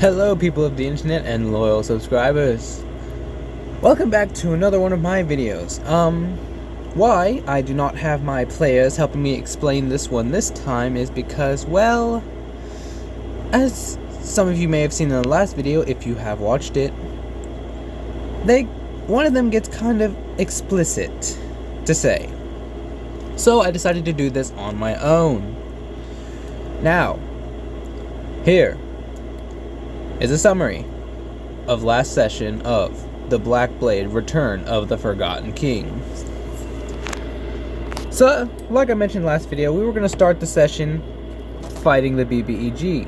Hello people of the internet and loyal subscribers. Welcome back to another one of my videos. Why I do not have my players helping me explain this one this time is because, well, as some of you may have seen in the last video if you have watched it, one of them gets kind of explicit to say. So I decided to do this on my own. Now, here is a summary of last session of The Black Blade: Return of the Forgotten King. So, like I mentioned last video, we were going to start the session fighting the BBEG,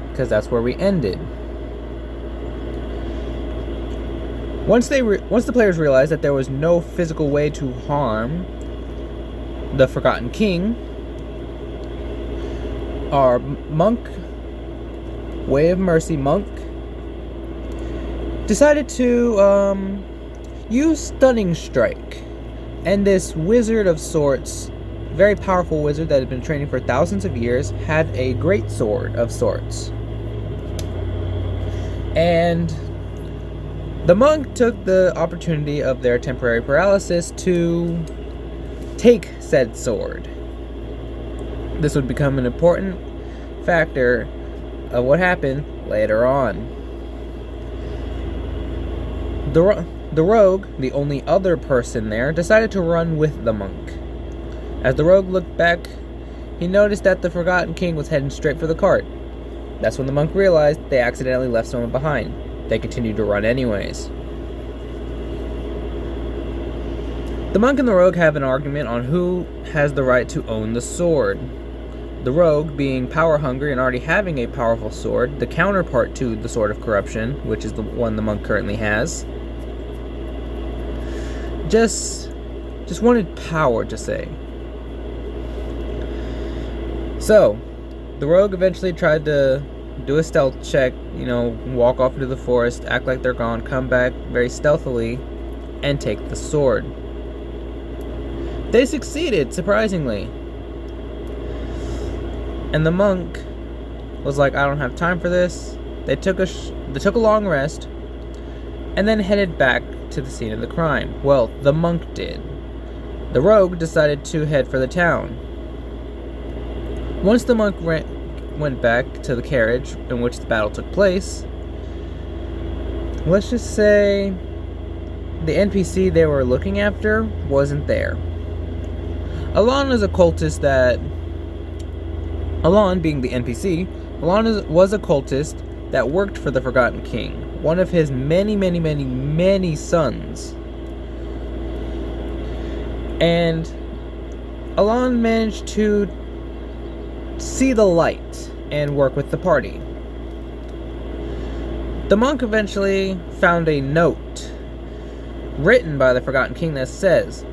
because that's where we ended. Once the players realized that there was no physical way to harm the Forgotten King, our monk, Way of Mercy monk, decided to use Stunning Strike, and this wizard of sorts, very powerful wizard that had been training for thousands of years, had a great sword of sorts. And the monk took the opportunity of their temporary paralysis to take said sword. This would become an important factor of what happened later on. The rogue, the only other person there, decided to run with the monk. As the rogue looked back, he noticed that the Forgotten King was heading straight for the cart. That's when the monk realized they accidentally left someone behind. They continued to run anyways. The monk and the rogue have an argument on who has the right to own the sword. The rogue, being power hungry and already having a powerful sword, the counterpart to the Sword of Corruption, which is the one the monk currently has, just wanted power to say. So, the rogue eventually tried to do a stealth check, walk off into the forest, act like they're gone, come back very stealthily, and take the sword. They succeeded, surprisingly. And the monk was like, I don't have time for this. They took a long rest and then headed back to the scene of the crime. Well, the monk did. The rogue decided to head for the town. Once the monk went back to the carriage in which the battle took place, let's just say the NPC they were looking after wasn't there. Alon is a cultist that... Alon, being the NPC, Alon was a cultist that worked for the Forgotten King, one of his many sons. And Alon managed to see the light and work with the party. The monk eventually found a note written by the Forgotten King that says,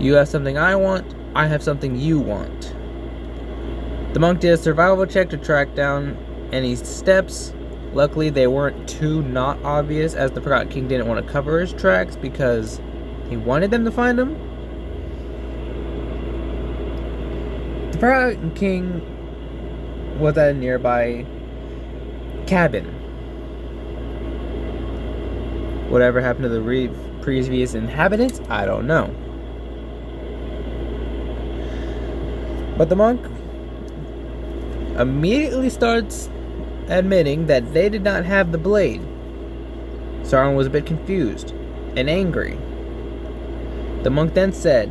"You have something I want, I have something you want." The monk did a survival check to track down any steps. Luckily, they weren't too not obvious, as the Forgotten King didn't want to cover his tracks because he wanted them to find him. The Forgotten King was at a nearby cabin. Whatever happened to the previous inhabitants, I don't know. But the monk immediately starts admitting that they did not have the blade. Sauron was a bit confused and angry. The monk then said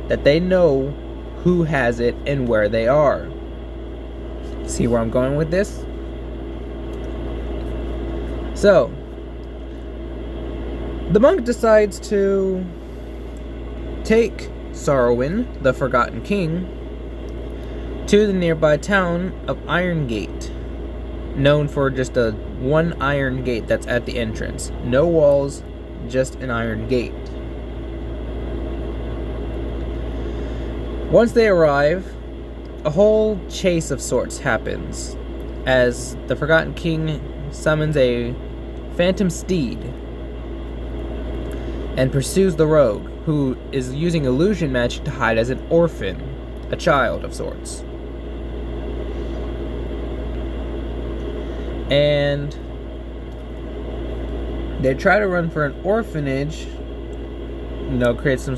that they know who has it and where they are. See where I'm going with this? So, the monk decides to take Sauron, the Forgotten King, to the nearby town of Irongate, known for just one iron gate that's at the entrance. No walls, just an iron gate. Once they arrive, a whole chase of sorts happens, as the Forgotten King summons a phantom steed and pursues the rogue, who is using illusion magic to hide as an orphan, a child of sorts. And they try to run for an orphanage, create some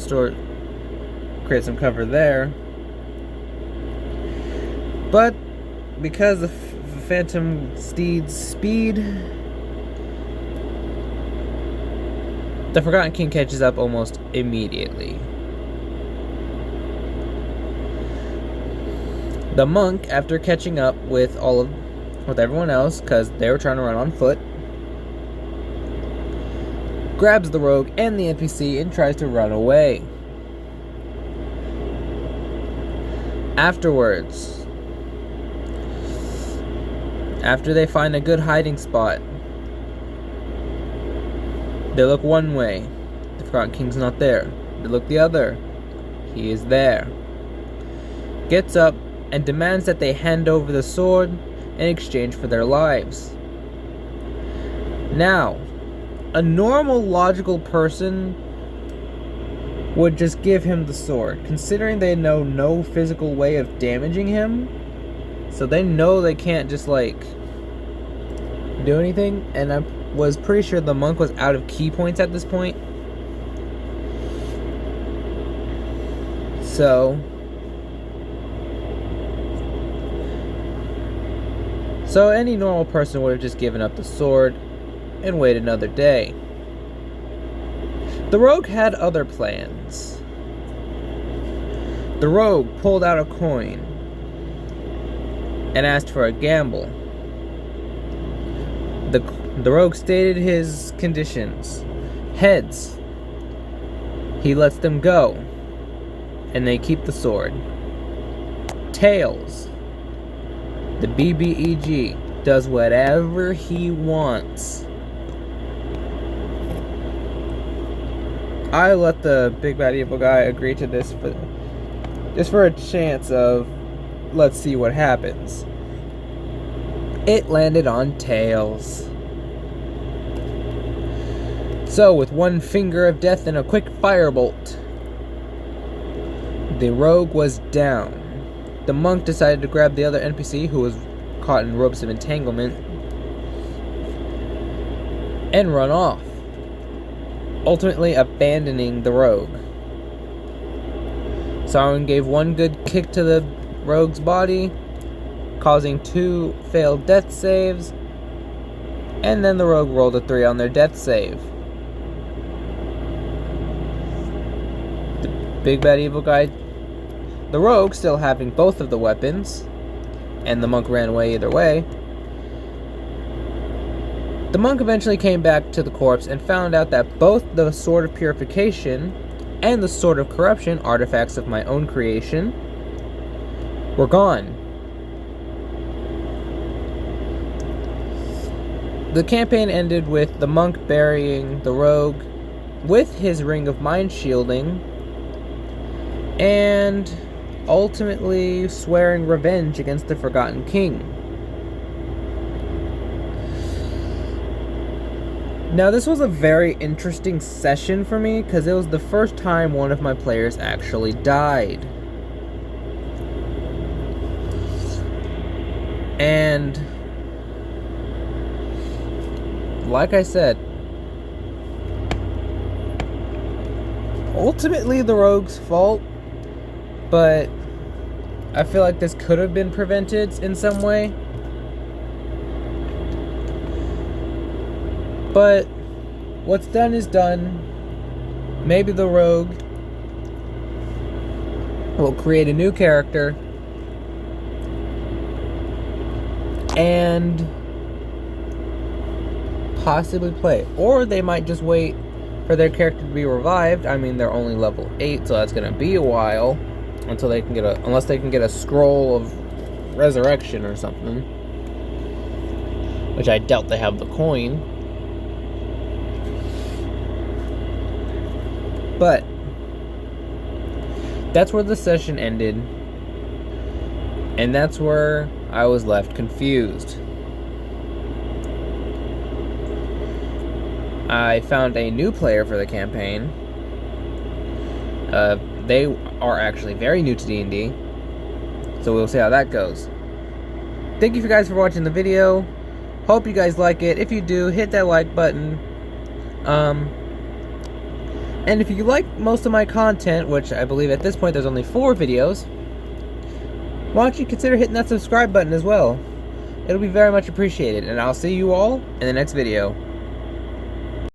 cover there. But because of Phantom Steed's speed, the Forgotten King catches up almost immediately. The monk, after catching up with everyone else, because they were trying to run on foot, grabs the rogue and the NPC and tries to run away. Afterwards, after they find a good hiding spot, they look one way. The Forgotten King's not there. They look the other. He is there. Gets up and demands that they hand over the sword in exchange for their lives. Now, a normal, logical person would just give him the sword, considering they know no physical way of damaging him. So they know they can't just, do anything. And I was pretty sure the monk was out of key points at this point. So any normal person would have just given up the sword and waited another day. The rogue had other plans. The rogue pulled out a coin and asked for a gamble. The rogue stated his conditions. Heads, he lets them go, and they keep the sword. Tails, the BBEG does whatever he wants. I let the big bad evil guy agree to this just for a chance of let's see what happens. It landed on Tails. So, with one finger of death and a quick firebolt, the rogue was down. The monk decided to grab the other NPC who was caught in ropes of entanglement and run off, ultimately abandoning the rogue. Sauron gave one good kick to the rogue's body, causing 2 failed death saves, and then the rogue rolled a 3 on their death save. The big bad evil guy, the rogue, still having both of the weapons, and the monk ran away either way. The monk eventually came back to the corpse and found out that both the Sword of Purification and the Sword of Corruption, artifacts of my own creation, were gone. The campaign ended with the monk burying the rogue with his Ring of Mind Shielding and ultimately swearing revenge against the Forgotten King. Now, this was a very interesting session for me because it was the first time one of my players actually died. And like I said, ultimately the rogue's fault, but I feel like this could have been prevented in some way. But what's done is done. Maybe the rogue will create a new character and possibly play. Or they might just wait for their character to be revived. I mean, they're only level 8, so that's going to be a while until they can unless they can get a scroll of resurrection or something. Which I doubt they have the coin. But that's where the session ended, and that's where I was left confused. I found a new player for the campaign. They are actually very new to D&D, so we'll see how that goes. Thank you guys for watching the video. Hope you guys like it. If you do, hit that like button. And if you like most of my content, which I believe at this point there's only 4 videos, why don't you consider hitting that subscribe button as well? It'll be very much appreciated, and I'll see you all in the next video.